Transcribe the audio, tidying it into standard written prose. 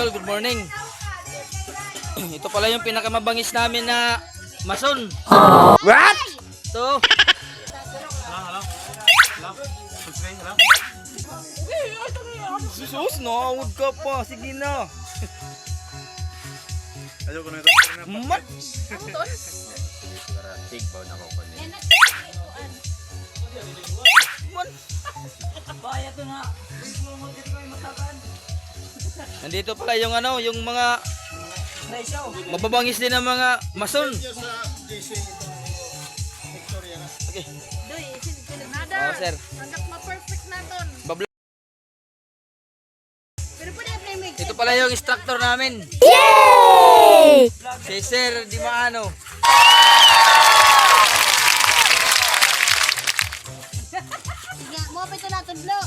idol, good morning. Ito pala yung pinakamabangis namin na mason. What? Ito. Sus, nawawag ka pa. Sige na. Ayaw ko na ito. Mat. Tigbaw na ko pa niya. Nandito pala yung ano, yung mga mababangis din ng mga mason. Okay. Doy, nada. Oh, sir. Hanggang ma-perfect naton. Babla. Pero pwede na make Ito pala yung instructor namin. Yay! Si Sir Dimaano. Sige, mo pa ito natin, Blo.